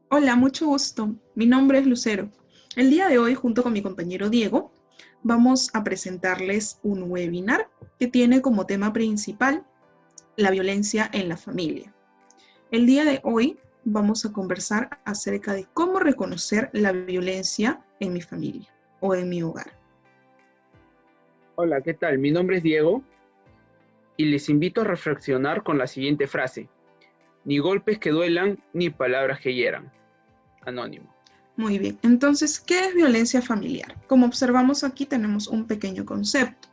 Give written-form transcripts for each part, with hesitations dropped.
Hola, mucho gusto. Mi nombre es Lucero. El día de hoy, junto con mi compañero Diego, vamos a presentarles un webinar que tiene como tema principal la violencia en la familia. El día de hoy vamos a conversar acerca de cómo reconocer la violencia en mi familia o en mi hogar. Hola, ¿qué tal? Mi nombre es Diego y les invito a reflexionar con la siguiente frase: ni golpes que duelan, ni palabras que hieran. Anónimo. Muy bien, entonces, ¿qué es violencia familiar? Como observamos aquí, tenemos un pequeño concepto.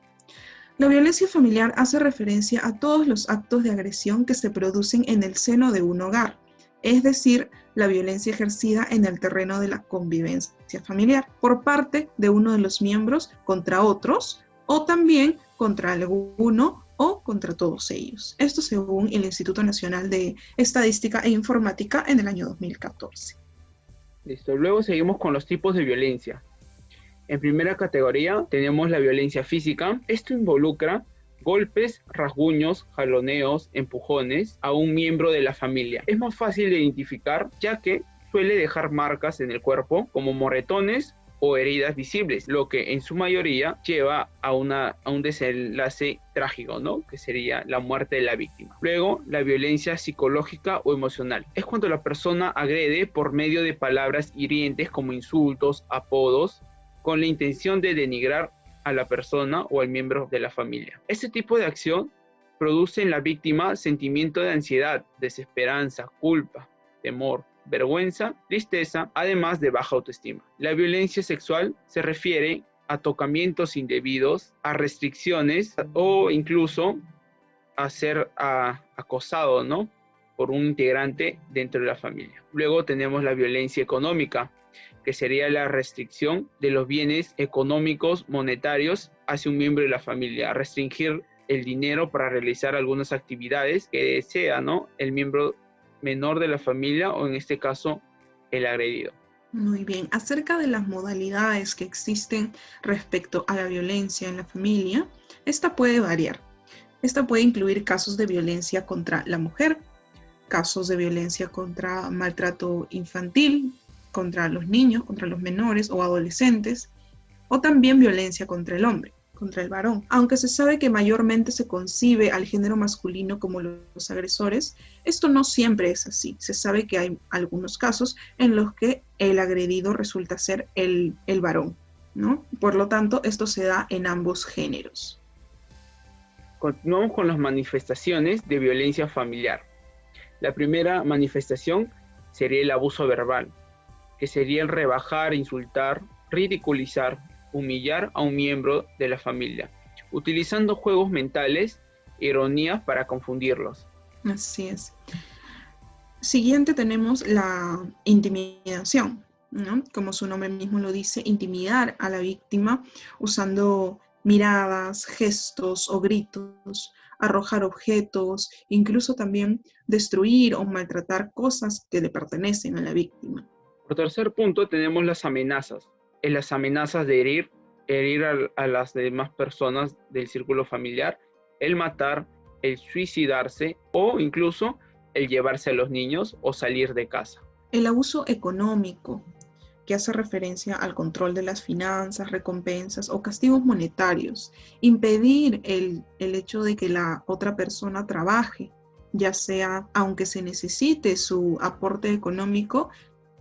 La violencia familiar hace referencia a todos los actos de agresión que se producen en el seno de un hogar, es decir, la violencia ejercida en el terreno de la convivencia familiar por parte de uno de los miembros contra otros o también contra alguno o contra todos ellos. Esto según el Instituto Nacional de Estadística e Informática en el año 2014. Listo, luego seguimos con los tipos de violencia. En primera categoría tenemos la violencia física. Esto involucra golpes, rasguños, jaloneos, empujones a un miembro de la familia. Es más fácil de identificar ya que suele dejar marcas en el cuerpo como moretones o heridas visibles, lo que en su mayoría lleva a un desenlace trágico, ¿no? Que sería la muerte de la víctima. Luego, la violencia psicológica o emocional. Es cuando la persona agrede por medio de palabras hirientes como insultos, apodos, con la intención de denigrar a la persona o al miembro de la familia. Este tipo de acción produce en la víctima sentimiento de ansiedad, desesperanza, culpa, temor, vergüenza, tristeza, además de baja autoestima. La violencia sexual se refiere a tocamientos indebidos, a restricciones o incluso a ser acosado, ¿no?, por un integrante dentro de la familia. Luego tenemos la violencia económica, que sería la restricción de los bienes económicos monetarios hacia un miembro de la familia, restringir el dinero para realizar algunas actividades que desea, ¿no?, el miembro menor de la familia o en este caso el agredido. Muy bien, acerca de las modalidades que existen respecto a la violencia en la familia, esta puede variar. Esta puede incluir casos de violencia contra la mujer, casos de violencia contra maltrato infantil, contra los niños, contra los menores o adolescentes, o también violencia contra el hombre, contra el varón. Aunque se sabe que mayormente se concibe al género masculino como los agresores, esto no siempre es así. Se sabe que hay algunos casos en los que el agredido resulta ser el varón, ¿no? Por lo tanto, esto se da en ambos géneros. Continuamos con las manifestaciones de violencia familiar. La primera manifestación sería el abuso verbal, que sería el rebajar, insultar, ridiculizar, humillar a un miembro de la familia, utilizando juegos mentales, ironías para confundirlos. Así es. Siguiente tenemos la intimidación, ¿no? Como su nombre mismo lo dice, intimidar a la víctima usando miradas, gestos o gritos, arrojar objetos, incluso también destruir o maltratar cosas que le pertenecen a la víctima. Por tercer punto tenemos las amenazas. En las amenazas de herir a las demás personas del círculo familiar, el matar, el suicidarse o incluso el llevarse a los niños o salir de casa. El abuso económico, que hace referencia al control de las finanzas, recompensas o castigos monetarios, impedir el hecho de que la otra persona trabaje, ya sea aunque se necesite su aporte económico,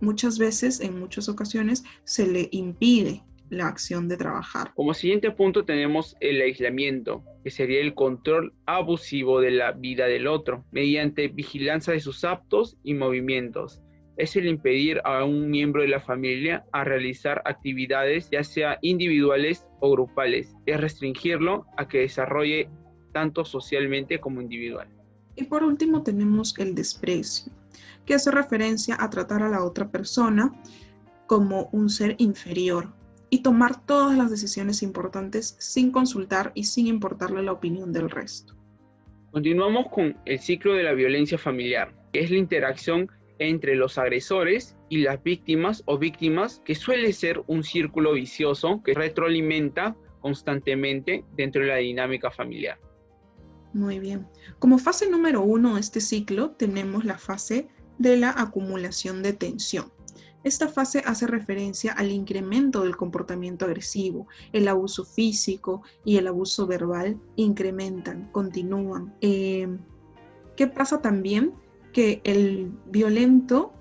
muchas veces, en muchas ocasiones, se le impide la acción de trabajar. Como siguiente punto tenemos el aislamiento, que sería el control abusivo de la vida del otro, mediante vigilancia de sus actos y movimientos. Es el impedir a un miembro de la familia a realizar actividades, ya sea individuales o grupales. Es restringirlo a que desarrolle tanto socialmente como individual. Y por último tenemos el desprecio, que hace referencia a tratar a la otra persona como un ser inferior y tomar todas las decisiones importantes sin consultar y sin importarle la opinión del resto. Continuamos con el ciclo de la violencia familiar, que es la interacción entre los agresores y las víctimas o víctimas, que suele ser un círculo vicioso que retroalimenta constantemente dentro de la dinámica familiar. Muy bien. Como fase número 1 de este ciclo tenemos la fase de la acumulación de tensión. Esta fase hace referencia al incremento del comportamiento agresivo. El abuso físico y el abuso verbal incrementan, continúan. ¿Qué pasa también? Que el violento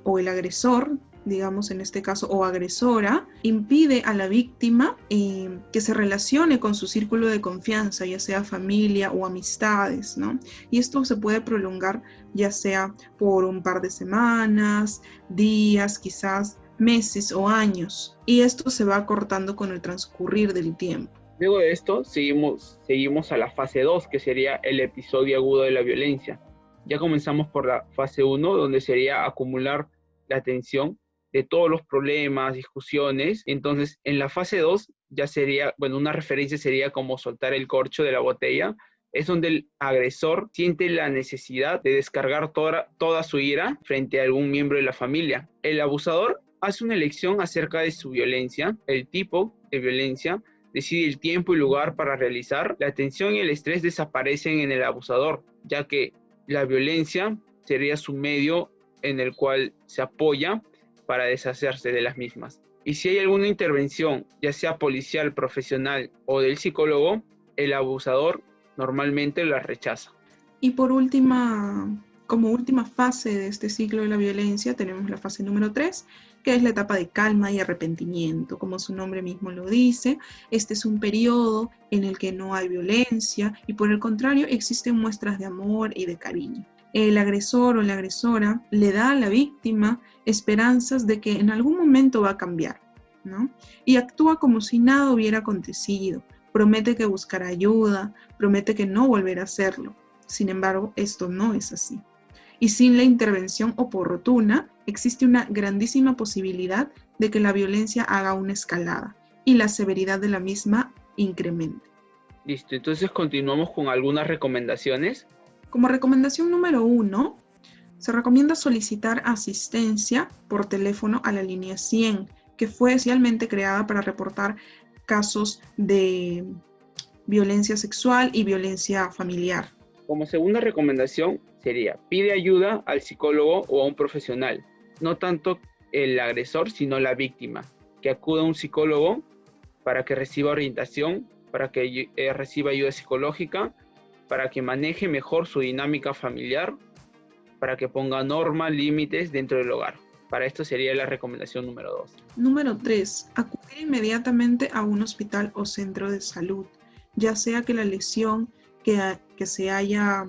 o el agresor, digamos en este caso, o agresora, impide a la víctima que se relacione con su círculo de confianza, ya sea familia o amistades, ¿no? Y esto se puede prolongar ya sea por un par de semanas, días, quizás meses o años. Y esto se va acortando con el transcurrir del tiempo. Luego de esto, seguimos a la fase 2, que sería el episodio agudo de la violencia. Ya comenzamos por la fase 1, donde sería acumular la atención de todos los problemas, discusiones. Entonces, en la fase 2 ya sería, una referencia sería como soltar el corcho de la botella. Es donde el agresor siente la necesidad de descargar toda su ira frente a algún miembro de la familia. El abusador hace una elección acerca de su violencia, el tipo de violencia, decide el tiempo y lugar para realizar. La tensión y el estrés desaparecen en el abusador, ya que la violencia sería su medio en el cual se apoya para deshacerse de las mismas. Y si hay alguna intervención, ya sea policial, profesional o del psicólogo, el abusador normalmente la rechaza. Y como última fase de este ciclo de la violencia, tenemos la fase número 3, que es la etapa de calma y arrepentimiento. Como su nombre mismo lo dice, este es un periodo en el que no hay violencia y por el contrario existen muestras de amor y de cariño. El agresor o la agresora le da a la víctima esperanzas de que en algún momento va a cambiar, ¿no? Y actúa como si nada hubiera acontecido. Promete que buscará ayuda, promete que no volverá a hacerlo. Sin embargo, esto no es así. Y sin la intervención oportuna, existe una grandísima posibilidad de que la violencia haga una escalada y la severidad de la misma incremente. Listo, entonces continuamos con algunas recomendaciones. Como recomendación número 1, se recomienda solicitar asistencia por teléfono a la línea 100, que fue especialmente creada para reportar casos de violencia sexual y violencia familiar. Como segunda recomendación sería, pide ayuda al psicólogo o a un profesional, no tanto el agresor, sino la víctima, que acuda a un psicólogo para que reciba orientación, para que reciba ayuda psicológica, para que maneje mejor su dinámica familiar, para que ponga normas, límites dentro del hogar. Para esto sería la recomendación número 2. Número 3. Acudir inmediatamente a un hospital o centro de salud, ya sea que la lesión que se haya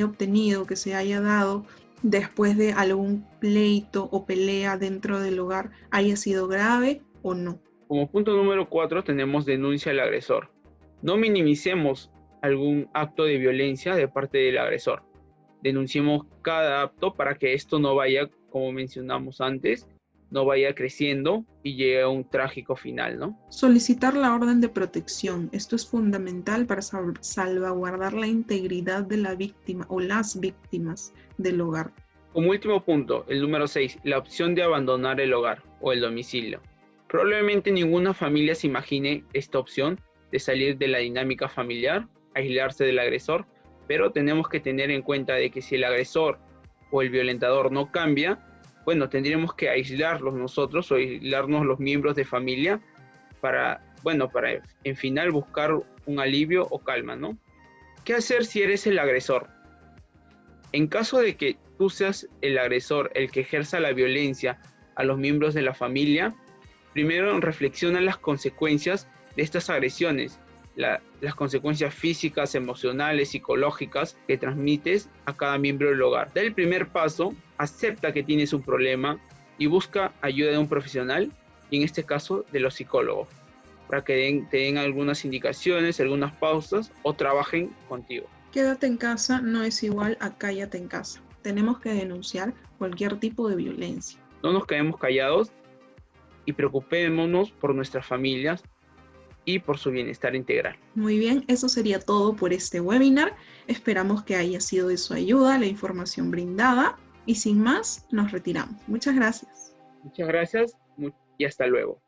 obtenido, que se haya dado después de algún pleito o pelea dentro del hogar haya sido grave o no. Como punto número 4 tenemos denuncia al agresor. No minimicemos algún acto de violencia de parte del agresor. Denunciemos cada acto para que esto no vaya, como mencionamos antes, no vaya creciendo y llegue a un trágico final, ¿no? Solicitar la orden de protección. Esto es fundamental para salvaguardar la integridad de la víctima o las víctimas del hogar. Como último punto, el número 6, la opción de abandonar el hogar o el domicilio. Probablemente ninguna familia se imagine esta opción de salir de la dinámica familiar, aislarse del agresor, pero tenemos que tener en cuenta de que si el agresor o el violentador no cambia, tendríamos que aislarlos nosotros o aislarnos los miembros de familia para en final buscar un alivio o calma, ¿no? ¿Qué hacer si eres el agresor? En caso de que tú seas el agresor, el que ejerza la violencia a los miembros de la familia, primero reflexiona las consecuencias de estas agresiones, las consecuencias físicas, emocionales, psicológicas que transmites a cada miembro del hogar. Da el primer paso, acepta que tienes un problema y busca ayuda de un profesional, y en este caso de los psicólogos, para que te den algunas indicaciones, algunas pausas o trabajen contigo. Quédate en casa no es igual a cállate en casa. Tenemos que denunciar cualquier tipo de violencia. No nos quedemos callados y preocupémonos por nuestras familias y por su bienestar integral. Muy bien, eso sería todo por este webinar. Esperamos que haya sido de su ayuda la información brindada y sin más, nos retiramos. Muchas gracias. Muchas gracias y hasta luego.